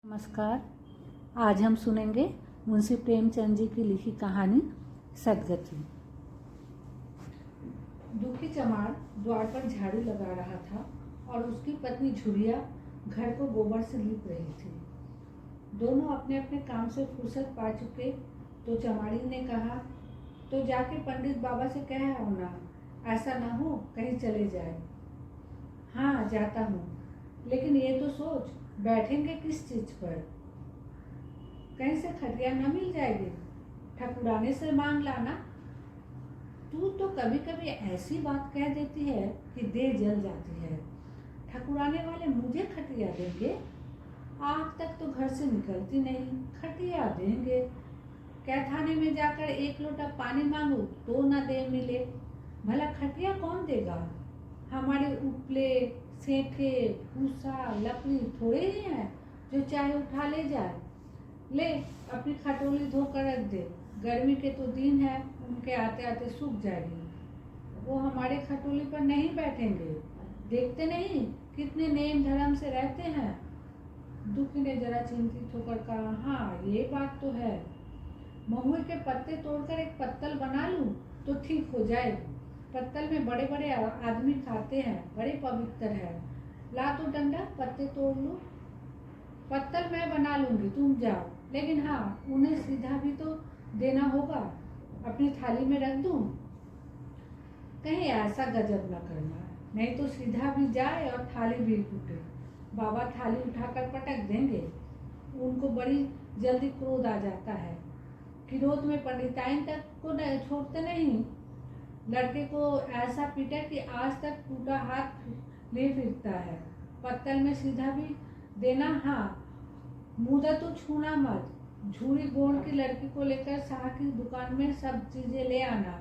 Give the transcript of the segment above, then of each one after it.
नमस्कार। आज हम सुनेंगे मुंशी प्रेमचंद जी की लिखी कहानी सदगति। दुखी चमार द्वार पर झाड़ू लगा रहा था और उसकी पत्नी झुरिया घर को गोबर से लीप रही थी। दोनों अपने अपने काम से फुर्सत पा चुके तो चमाड़ी ने कहा, तो जाके पंडित बाबा से कह आओ ना, ऐसा ना हो कहीं चले जाए। हाँ जाता हूँ, लेकिन ये तो सोच बैठेंगे किस चीज पर? कहीं से खटिया न मिल जाएगी, ठकुराने से मांग लाना। तू तो कभी कभी ऐसी बात कह देती है कि देह जल जाती है। ठकुराने वाले मुझे खटिया देंगे? आज तक तो घर से निकलती नहीं, खटिया देंगे? कैथाने में जाकर एक लोटा पानी मांगू तो न दे मिले। भला खटिया कौन देगा? हमारे उपले सेठे भूसा लकड़ी थोड़े ही हैं जो चाहे उठा ले जाए। ले अपनी खटोली धोकर रख दे, गर्मी के तो दिन है, उनके आते आते सूख जाएगी। वो हमारे खटोली पर नहीं बैठेंगे, देखते नहीं कितने नेम धर्म से रहते हैं। दुखी ने जरा चिंतित होकर कहा, हाँ ये बात तो है। महुए के पत्ते तोड़कर एक पत्तल बना लूं तो ठीक हो जाए। पत्तल में बड़े बड़े आदमी खाते हैं, बड़े पवित्र है। ला तो डंडा, पत्ते तोड़ लो। पत्तल मैं बना लूंगी, तुम जाओ, लेकिन हाँ उन्हें सीधा भी तो देना होगा। अपनी थाली में रख दूं? कहीं ऐसा गजब न करना, नहीं तो सीधा भी जाए और थाली भी टूटे। बाबा थाली उठाकर पटक देंगे। उनको बड़ी जल्दी क्रोध आ जाता है। क्रोध में पंडिताइन तक को छोड़ते नहीं। लड़के को ऐसा पीटा कि आज तक टूटा हाथ ले फिरता है। पत्तल में सीधा भी देना, हाँ मुदा तो छूना मत। झूरी गोड़ की लड़की को लेकर शाह की दुकान में सब चीजें ले आना।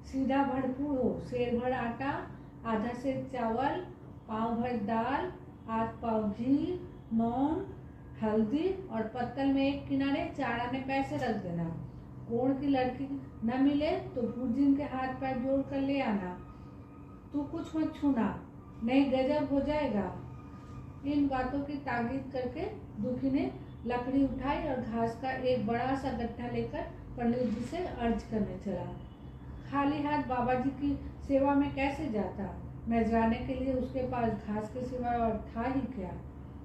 सीधा भरपूर हो, सेर भर आटा, आधा सेर चावल, पाव भर दाल, आध पाव घी, नौन, हल्दी और पत्तल में एक किनारे 4 आने पैसे रख देना। गोड़ की लड़की न मिले तो भूजिन के हाथ पैर जोड़ कर ले आना। तू कुछ मत छूना, नहीं गजब हो जाएगा। इन बातों की ताकीद करके दुखी ने लकड़ी उठाई और घास का एक बड़ा सा गट्ठा लेकर पंडित जी से अर्ज करने चला। खाली हाथ बाबा जी की सेवा में कैसे जाता? नजराने के लिए उसके पास घास के सिवा और था ही क्या?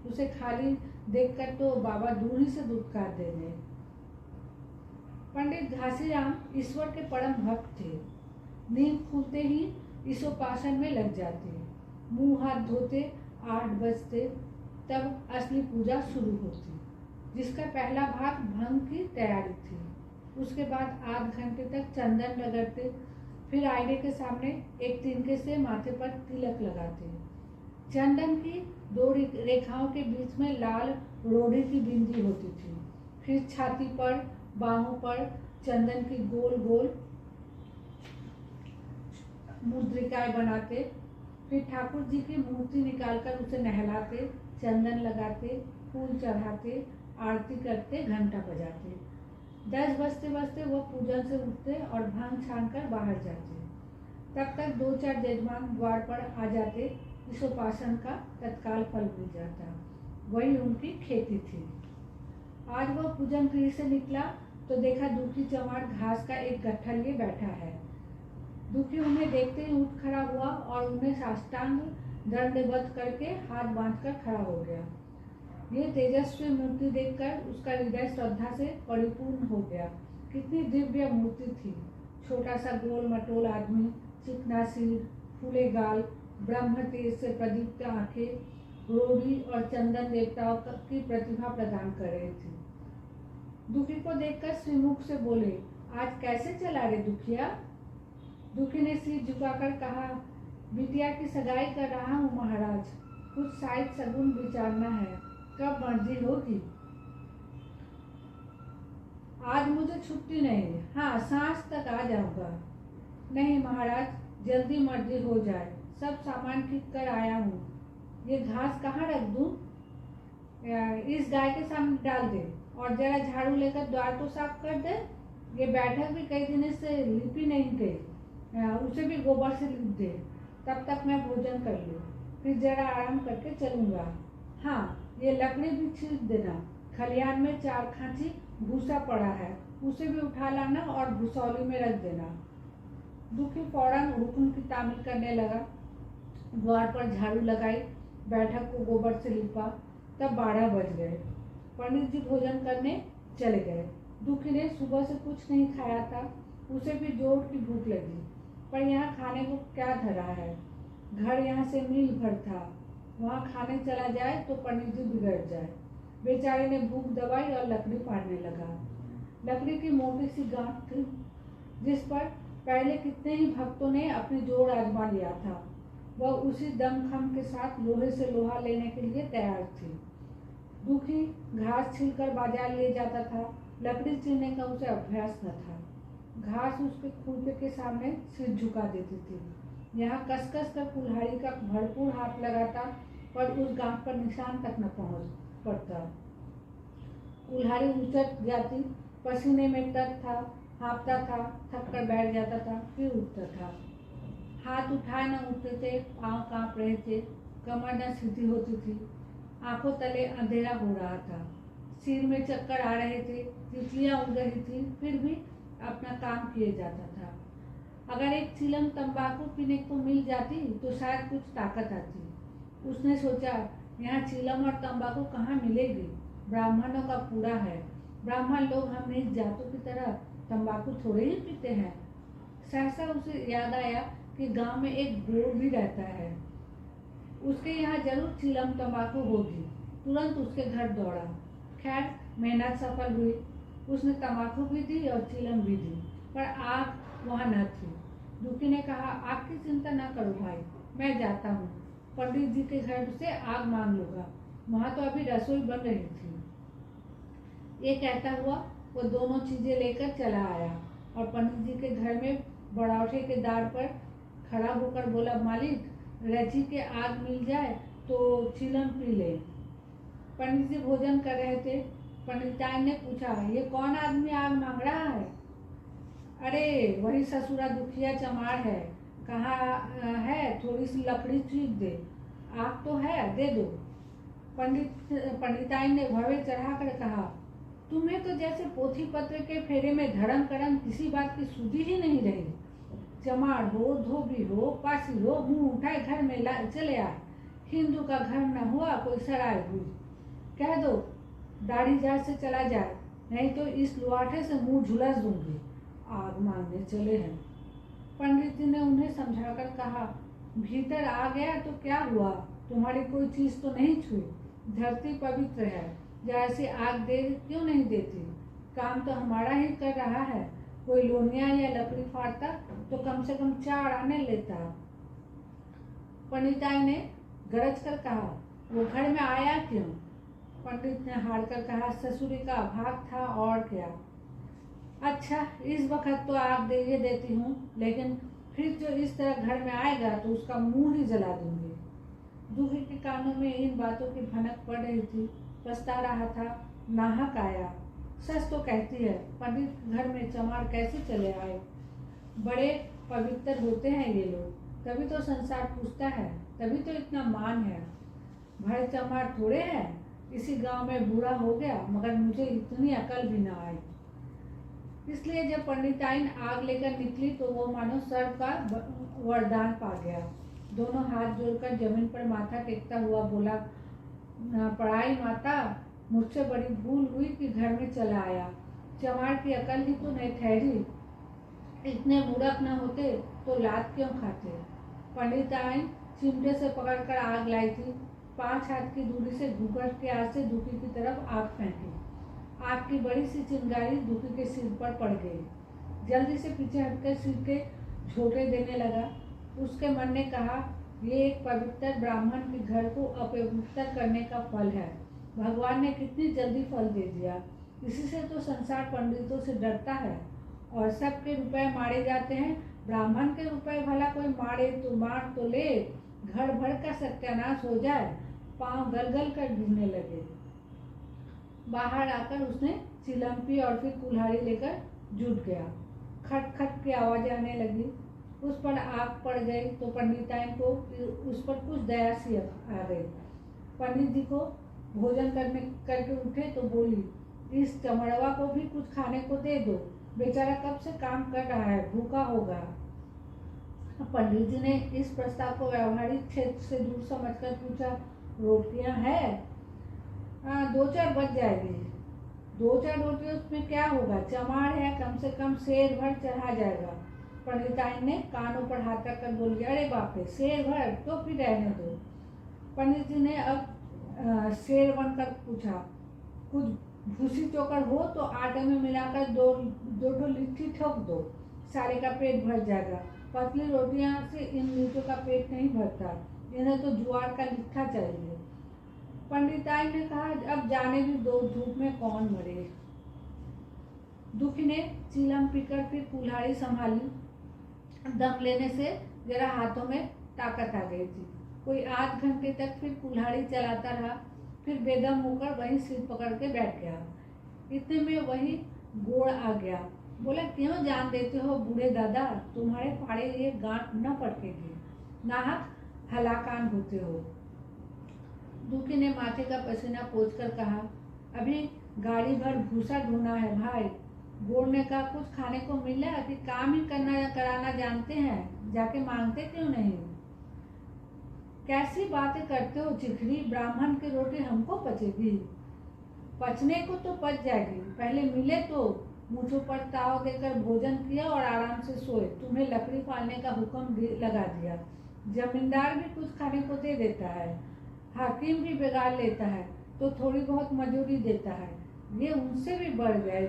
उसे खाली देखकर तो बाबा दूर ही से दुत्कार देने। पंडित घासीराम ईश्वर के परम भक्त थे। नींद खुलते ही ईशोपासन में लग जाते, मुंह हाथ धोते 8 बजते, तब असली पूजा शुरू होती, जिसका पहला भाग भंग की तैयारी थी। उसके बाद आध घंटे तक चंदन रगड़ते, फिर आईने के सामने एक तिनके से माथे पर तिलक लगाते। चंदन की 2 रेखाओं के बीच में लाल रोड़ी की बिंदी होती थी। फिर छाती पर, बाहों पर चंदन की गोल गोल मुद्रिकाएं बनाते। फिर ठाकुर जी की मूर्ति निकालकर उसे नहलाते, चंदन लगाते, फूल चढ़ाते, आरती करते, घंटा बजाते। 10 बजते बजते वो पूजन से उठते और भांग छान कर बाहर जाते। तब तक 2-4 जजमान द्वार पर आ जाते। ईशोपासन का तत्काल फल मिल जाता। वही उनकी खेती थी। आज वह पूजन गृह से निकला तो देखा दुखी चमार घास का एक गट्ठा लिए बैठा है। दुखी उन्हें देखते ही उठ खड़ा हुआ और उन्हें साष्टांग दंडवत करके हाथ बांधकर खड़ा हो गया। ये तेजस्वी मूर्ति देखकर उसका हृदय श्रद्धा से परिपूर्ण हो गया। कितनी दिव्य मूर्ति थी! छोटा सा गोल मटोल आदमी, चिकना सिर, फूले गाल, ब्रह्म तेज से प्रदीप्त आंखें, रोड़ी और चंदन देवताओं की प्रतिभा प्रदान कर रही थी। दुखी को देखकर श्रीमुख से बोले, आज कैसे चला रे दुखिया? दुखी ने सिर झुकाकर कहा, बिटिया की सगाई कर रहा हूँ महाराज, कुछ साइड सगुन विचारना है, कब मर्जी होगी? आज मुझे छुट्टी नहीं, हाँ सांझ तक आ जाऊंगा। नहीं महाराज, जल्दी मर्जी हो जाए, सब सामान ठीक कर आया हूँ। ये घास कहाँ रख दूँ? इस गाय के सामने डाल दे और जरा झाड़ू लेकर द्वार तो साफ कर दे। ये बैठक भी कई दिनों से लिपी नहीं गई, उसे भी गोबर से लिप दे। तब तक मैं भोजन कर लूँ, फिर जरा आराम करके चलूँगा। हाँ ये लकड़ी भी छीट देना, खलिहान में 4 खांची भूसा पड़ा है, उसे भी उठा लाना और भूसौली में रख देना। दुखी फौरन हुक्म की तामील करने लगा। द्वार पर झाड़ू लगाई, बैठक को गोबर से लिपा। तब 12 बज गए। पंडित जी भोजन करने चले गए। दुखी ने सुबह से कुछ नहीं खाया था, उसे भी जोर की भूख लगी, पर यहाँ खाने को क्या धरा है। घर यहाँ से मील भर था, वहाँ खाने चला जाए तो पंडित जी बिगड़ जाए। बेचारे ने भूख दबाई और लकड़ी फाड़ने लगा। लकड़ी की मोटी सी गांठ थी, जिस पर पहले कितने ही भक्तों ने अपनी जोर आजमा लिया था। वह उसी दमखम के साथ लोहे से लोहा लेने के लिए तैयार थी। दुखी घास छीलकर बाजार ले जाता था, लकड़ी चीरने का उसे अभ्यास न था। घास उसके खुरपे के सामने सिर झुका देती थी। यहाँ कस-कस कर कुल्हाड़ी का भरपूर हाथ लगाता, पर उस गांठ पर निशान तक न पहुंच पड़ता। कुल्हाड़ी उचट जाती, पसीने में तर था, हाँफता था, थक कर बैठ जाता था, फिर उठता था। हाथ उठाए न उठते थे, पाँव कांप रहे थे, कमर न सीधी होती थी, आंखों तले अंधेरा हो रहा था, सिर में चक्कर आ रहे थे, तितलियां उड़ रही थी, फिर भी अपना काम किए जाता था। अगर एक चिलम तंबाकू पीने को मिल जाती तो शायद कुछ ताकत आती। उसने सोचा, यहाँ चिलम और तंबाकू कहाँ मिलेगी? ब्राह्मणों का पूरा है। ब्राह्मण लोग हम निज जातों की तरह तंबाकू थोड़े ही पीते हैं। सहसा उसे याद आया कि गांव में एक गोर भी रहता है, उसके यहाँ जरूर चिलम तंबाकू होगी। तुरंत उसके घर दौड़ा। खैर, मेहनत सफल हुई। उसने तंबाकू भी दी और चिलम भी दी, पर आग वहाँ न थी। दुखी ने कहा, आग की चिंता न करो भाई, मैं जाता हूँ, पंडित जी के घर से आग मांग लूंगा, वहाँ तो अभी रसोई बन रही थी। ये कहता हुआ वो दोनों चीजें लेकर चला आया और पंडित जी के घर में बड़ौठे के द्वार पर खड़ा होकर बोला, मालिक, रची के आग मिल जाए तो चिलम पी ले। पंडित जी भोजन कर रहे थे। पंडिताइन ने पूछा, ये कौन आदमी आग मांग रहा है? अरे वही ससुरा दुखिया चमार है। कहाँ है? थोड़ी सी लकड़ी चीर दे। आग तो है, दे दो। पंडिताइन ने भवे चढ़ाकर कहा, तुम्हें तो जैसे पोथी पत्र के फेरे में धर्म करम किसी बात की सुधी ही नहीं रही। चमार हो, धोबी हो, पासी हो, मुंह उठाए घर में चले आए। हिंदू का घर न हुआ कोई सराय हुई। कह दो दाढ़ी जहाज से चला जाए, नहीं तो इस लुआठे से मुंह झुलस दूंगी। आग मांगने चले हैं। पंडित जी ने उन्हें समझाकर कहा, भीतर आ गया तो क्या हुआ, तुम्हारी कोई चीज तो नहीं छुई। धरती पवित्र है, जैसी आग दे क्यों नहीं देती? काम तो हमारा ही कर रहा है। कोई लोनिया या लकड़ी फाड़ता तो कम से कम 4 आने लेता। पंडिताई ने गरज कर कहा, वो घर में आया क्यों? पंडित ने हार कर कहा, ससुरी का भाग था और क्या। अच्छा, इस वक्त तो आग दे ही देती हूँ, लेकिन फिर जो इस तरह घर में आएगा तो उसका मुंह ही जला दूंगी। दुखी के कानों में इन बातों की भनक पड़ रही थी। पछता रहा था, नाहक आया। सच तो कहती है, पंडित घर में चमार कैसे चले आए? बड़े पवित्र होते हैं ये लोग, तभी तो संसार पूछता है, तभी तो इतना मान है। भय चमार थोड़े हैं। इसी गांव में बूढ़ा हो गया, मगर मुझे इतनी अकल भी ना आई। इसलिए जब पंडिताइन आग लेकर निकली तो वो मानो सर्प का वरदान पा गया। दोनों हाथ जोड़कर जमीन पर माथा टेकता हुआ बोला, पढ़ाई माता, मुझसे बड़ी भूल हुई कि घर में चला आया। चमार की अकल ही तो नहीं ठहरी। इतने मूर्ख न होते तो लात क्यों खाते? पंडिताइन चिमटे से पकड़कर आग लाई थी। 5 हाथ की दूरी से घूंघट के आग से दुखी की तरफ आग फेंकी। आग की बड़ी सी चिंगारी दुखी के सिर पर पड़ गई। जल्दी से पीछे हटकर सिर के झोंके देने लगा। उसके मन ने कहा, ये एक पवित्र ब्राह्मण के घर को अपवित्र करने का फल है। भगवान ने कितनी जल्दी फल दे दिया। इसी से तो संसार पंडितों से डरता है और सबके रुपए मारे जाते हैं। ब्राह्मण के रुपए भला कोई मार तो ले, घर भर का सत्यानाश हो जाए। पांव गलगल कर गिरने लगे। बाहर आकर उसने चिलम पी और फिर कुल्हाड़ी लेकर जुट गया। खट खट की आवाज आने लगी। उस पर आग पड़ गई तो पंडिताइन को उस पर कुछ दया सी आ गई। पंडित जी को भोजन करके उठे तो बोली, इस चमड़वा को भी कुछ खाने को दे दो, बेचारा कब से काम कर रहा है, भूखा होगा। पंडित जी ने इस प्रस्ताव को व्यवहारिक क्षेत्र से दूर समझकर पूछा, रोटियां है? हाँ, 2-4 बच जाएगी। 2-4 रोटियां उसमें क्या होगा, चमाड़ है, कम से कम सेर भर चढ़ा जाएगा। पंडिताइन ने कानों पर हाथ रखकर बोली, अरे बाप रे, सेर भर? तो फिर रहने दो। पंडित जी ने अब शेर बनकर पूछा, कुछ भूसी चोकर हो तो आटे में मिलाकर दो लिट्टी ठोक दो, सारे का पेट भर जाएगा। पतली रोटियां से इन नीचों का पेट नहीं भरता, इन्हें तो ज्वार का लिट्ठा चाहिए। पंडिताई ने कहा, अब जाने भी दो, धूप में कौन मरे। दुखी ने चीलम पीकर फिर कुल्हाड़ी संभाली। दम लेने से जरा हाथों में ताकत आ गई थी। कोई आध घंटे तक फिर कुल्हाड़ी चलाता रहा, फिर बेदम होकर वहीं सिर पकड़ के बैठ गया। इतने में वही गोड़ आ गया। बोला, क्यों जान देते हो बूढ़े दादा, तुम्हारे फाड़े ये गांठ न पटकेगी, नाहक हलाकान होते हो। दुखी ने माथे का पसीना पोंछकर कहा, अभी गाड़ी भर भूसा ढूंढा है भाई। गोड़ ने कहा, कुछ खाने को मिला कि काम ही कराना जानते हैं, जाके मांगते क्यों नहीं? कैसी बातें करते हो चिखरी, ब्राह्मण की रोटी हमको पचेगी? पचने को तो पच जाएगी, पहले मिले तो। मुझों पर ताव देकर भोजन किया और आराम से सोए। तुम्हें लकड़ी फाड़ने का हुक्म लगा दिया। जमींदार भी कुछ खाने को दे देता है, हाकिम भी बिगाड़ लेता है तो थोड़ी बहुत मजूरी देता है। ये उनसे भी बढ़ गए,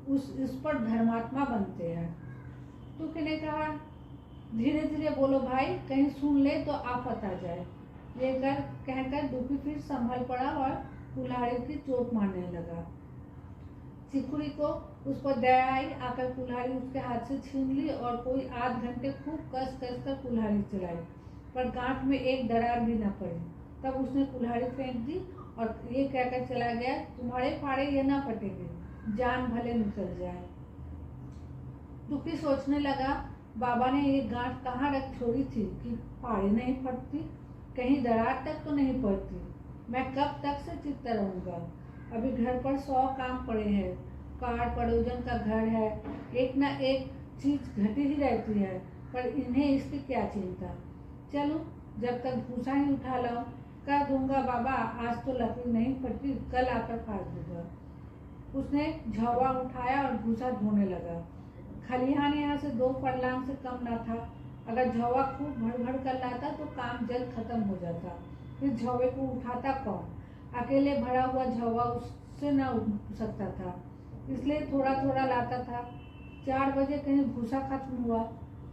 इस पर धर्मात्मा बनते हैं। तो किने कहा, धीरे धीरे बोलो भाई, कहीं सुन ले तो आफत आ जाए। ये कहकर दुखी फिर संभल पड़ा और कुल्हाड़ी की चोट मारने लगा। चिकुड़ी को उस पर दया आई, आकर कुल्हाड़ी उसके हाथ से छीन ली और कोई आध घंटे खूब कस कर कुल्हाड़ी चलाई, पर गांठ में एक दरार भी न पड़ी। तब उसने कुल्हाड़ी फेंक दी और ये कहकर चला गया, तुम्हारे फाड़े ये ना फटेंगे, जान भले निकल जाए। दुखी सोचने लगा, बाबा ने ये गांठ कहाँ रख छोड़ी थी कि फाड़े नहीं फटती, कहीं दरार तक तो नहीं पड़ती। मैं कब तक से चित्त रहूंगा? अभी घर पर 100 काम पड़े हैं, कार पड़ोजन का घर है, एक ना एक चीज घटी ही रहती है, पर इन्हें इसकी क्या चिंता। चलो, जब तक भूसा ही उठा लाओ। कह दूंगा बाबा, आज तो लकड़ी नहीं फटी, कल आकर फाड़ दूंगा। उसने झौवा उठाया और भूसा ढोने लगा। खलिहान यहाँ से 2 फरलांग से कम न था। अगर झौवा खूब भर कर लाता तो काम जल्द खत्म हो जाता। फिर झौवे को उठाता कौन? अकेले भरा हुआ झौवा उससे न उठ सकता था, इसलिए थोड़ा थोड़ा लाता था। 4 बजे कहीं भूसा खत्म हुआ।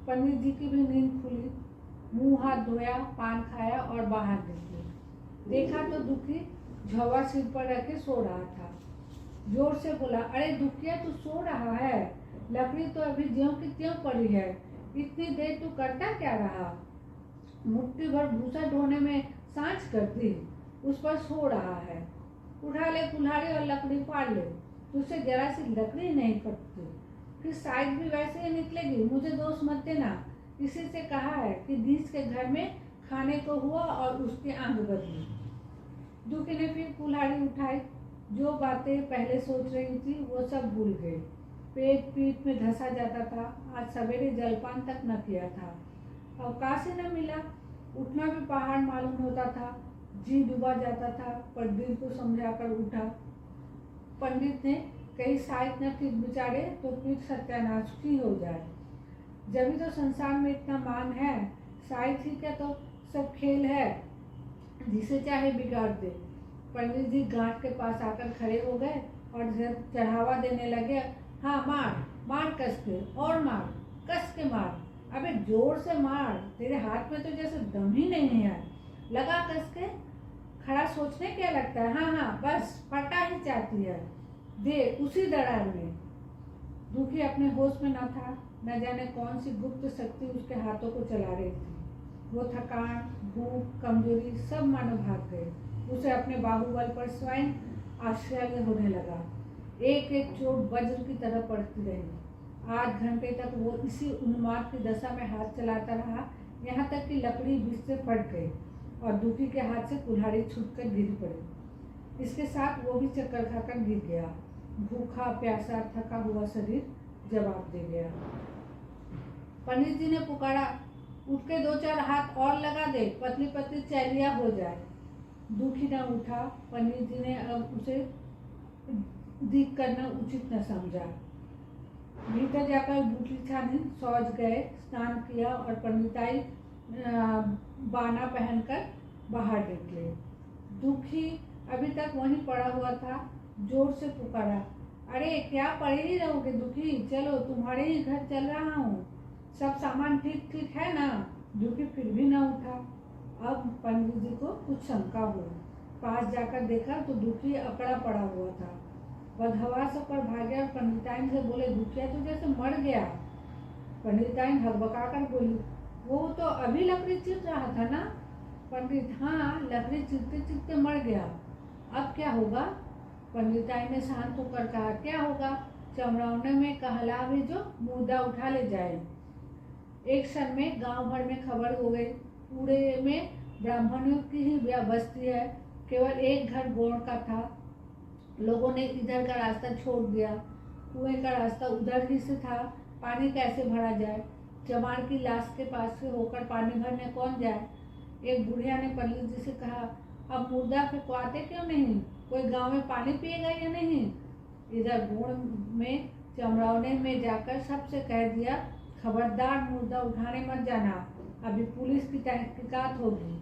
पंडित जी की भी नींद खुली, मुंह हाथ धोया, पान खाया और बाहर निकले। देखा तो दुखी झौवा सिर पर रखे सो रहा था। जोर से बोला, अरे दुखिया, तू सो रहा है? लकड़ी तो अभी ज्यों की त्यों पड़ी है, इतनी देर तू करता क्या रहा? मुट्ठी भर भूसा ढोने में सांझ कर दी, उस पर सो रहा है। उठा ले कुल्हाड़ी और लकड़ी फाड़ ले, तुझसे जरा सी लकड़ी नहीं कटती, फिर साइज भी वैसे ही निकलेगी। मुझे दोष मत देना, इसी से कहा है कि नीच के घर में खाने को हुआ और उसकी आंख बदली। दुखी ने फिर कुल्हाड़ी उठाई। जो बातें पहले सोच रही थी वो सब भूल गई। पेट पीठ में धंसा जाता था। आज सवेरे जलपान तक न किया था, अवकाश ही न मिला। उठना भी पहाड़ मालूम होता था, जी डूबा जाता था, पर दिल को समझाकर उठा। पंडित ने कई साइत न ठीक बिचारे तो फिर सत्यानाश ही हो जाए। जब भी तो संसार में इतना मान है, साइत ही क्या तो सब खेल है, जिसे चाहे बिगाड़ दे। पंडित जी गांठ के पास आकर खड़े हो गए और जब चढ़ावा देने लगे, हाँ मार मार कस के, और मार कस के मार, अबे जोर से मार, तेरे हाथ में तो जैसे दम ही नहीं है, लगा कस के। खड़ा सोचने क्या लगता है? हाँ हाँ, बस फटा ही चाहती है, दे उसी दरार में। दुखी अपने होश में न था, न जाने कौन सी गुप्त शक्ति उसके हाथों को चला रही थी। वो थकान, भूख, कमजोरी सब मानो भाग गए। उसे अपने बाहुबल पर स्वयं आश्चर्य होने लगा। एक एक चोट वज्र की तरह पड़ती रही। 8 घंटे तक वो इसी उन्माद की दशा में हाथ चलाता रहा, यहाँ तक कि लकड़ी बीच से फट गई और दुखी के हाथ से कुल्हाड़ी छूटकर गिर पड़ी। इसके साथ वो भी चक्कर खाकर गिर गया। भूखा प्यासा थका हुआ शरीर जवाब दे गया। पंडित जी ने पुकारा, उठ के 2-4 हाथ और लगा दे, पतली पतली चैलिया हो जाए। दुखी न उठा। पंडित जी ने अब उसे दीख करना उचित न समझा। भीतर जाकर बूटी छानी, शौच गए, स्नान किया और पंडिताई बाना पहनकर बाहर निकले। दुखी अभी तक वहीं पड़ा हुआ था। जोर से पुकारा, अरे क्या पड़े ही रहोगे दुखी, चलो तुम्हारे ही घर चल रहा हूँ, सब सामान ठीक ठीक है ना। दुखी फिर भी न उठा। अब पंडित जी को कुछ शंका हुई। पास जाकर देखा तो दुखी अकड़ा पड़ा हुआ था। बदहवास होकर भागे और पंडिताइन से बोले, दुखिया तो जैसे मर गया। पंडिताइन हकबका कर बोली, वो तो अभी लकड़ी चीर रहा था ना। पंडित, हाँ, लकड़ी चीरते चीरते मर गया। अब क्या होगा? पंडिताइन ने शांत होकर कहा, क्या होगा, चमरावने में कहला भेजो, मुर्दा उठा ले जाए। एक क्षण में गांव भर में खबर हो गई। पूरे में ब्राह्मणों की ही बस्ती है। केवल एक घर गौड़ का था। लोगों ने इधर का रास्ता छोड़ दिया। कुएं का रास्ता उधर ही से था। पानी कैसे भरा जाए? चमार की लाश के पास से होकर पानी भरने कौन जाए? एक बुढ़िया ने पंडित जी से कहा, अब मुर्दा फेंकवाते क्यों नहीं? कोई गांव में पानी पिएगा या नहीं? इधर गुण में चमरावने में जाकर सबसे कह दिया, खबरदार मुर्दा उठाने मत जाना, अभी पुलिस की तहकीकात होगी।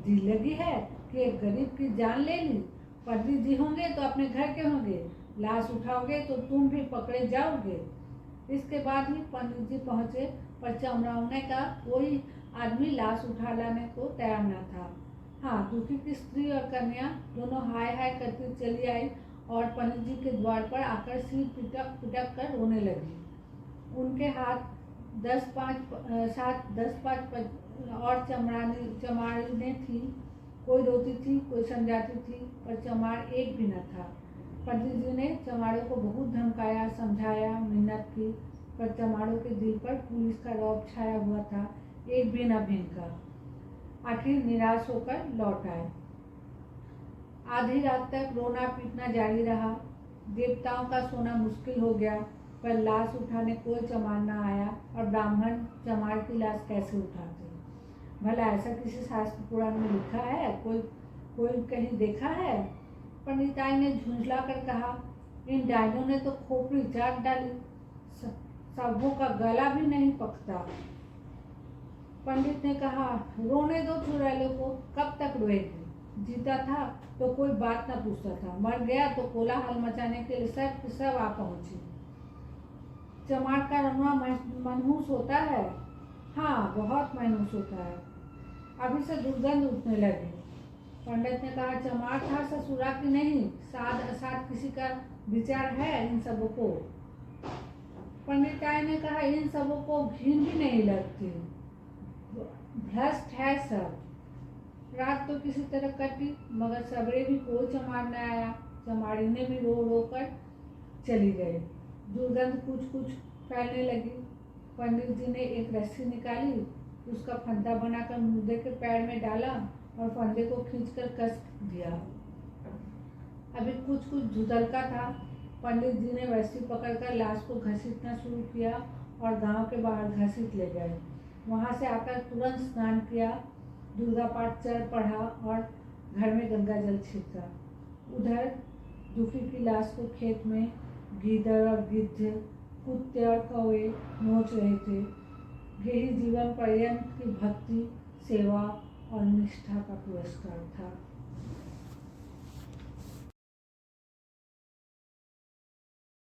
दिल लगी है कि एक गरीब की जान ले ली। पंडित जी होंगे तो अपने घर के होंगे, लाश उठाओगे तो तुम भी पकड़े जाओगे। इसके बाद ही पंडित जी पहुंचे, पर चमरावने का कोई आदमी लाश उठा लाने को तैयार न था। हाँ, दुखी की स्त्री और कन्या दोनों हाय हाय करती चली आई और पंडित जी के द्वार पर आकर सिर पिटक पिटक कर रोने लगी। उनके हाथ 10-5 और चमारिने थी। कोई रोती थी, कोई समझाती थी, पर चमार एक भी न था। पंडित जी ने चमारों को बहुत धमकाया, समझाया, मिन्नत की, पर चमारों के दिल पर पुलिस का रौब छाया हुआ था, एक भी न भींका। आखिर निराश होकर लौट आए। आधी रात तक रोना पीटना जारी रहा। देवताओं का सोना मुश्किल हो गया, पर लाश उठाने कोई चमार न आया और ब्राह्मण चमार की लाश कैसे उठाते? भला ऐसा किसी शास्त्र पुराण में लिखा है? कोई कहीं देखा है? पंडिताई ने झुंझला कर कहा, इन डाइनों ने तो खोपड़ी चाट डाली, सबों का गला भी नहीं पकता। पंडित ने कहा, रोने दो चुड़ैलों को, कब तक रोएगी? जीता था तो कोई बात न पूछता था, मर गया तो कोलाहल मचाने के लिए सब आ पहुंची। चमार का रोना मनहूस होता है? हाँ, बहुत मनहूस होता है। अभी से दुर्गंध उठने लगी। पंडित ने कहा, चमार था ससुरा की नहीं, साध असाध किसी का विचार है इन सबों को? पंडिताई ने कहा, इन सबों को घिन भी नहीं लगती, भ्रष्ट है सब। रात तो किसी तरह कटी, मगर सवेरे भी कोई चमार न आया। चमारी ने भी रो रो कर चली गई। दुर्गंध कुछ फैलने लगी। पंडित जी ने एक रस्सी निकाली, उसका फंदा बनाकर मुर्दे के पैर में डाला और फंदे को खींचकर कस दिया। अभी कुछ धुंधलका था। पंडित जी ने रस्सी पकड़कर लाश को घसीटना शुरू किया और गांव के बाहर घसीट ले गए। वहां से आकर तुरंत स्नान किया, दुर्गा पाठ चढ़ पढ़ा और घर में गंगा जल छिड़का। उधर दुखी की लाश को खेत में गीदड़ और गिद्ध, कुत्ते और कौवे नोच रहे थे। यही जीवन पर्यंत की भक्ति, सेवा और निष्ठा का पुरस्कार था।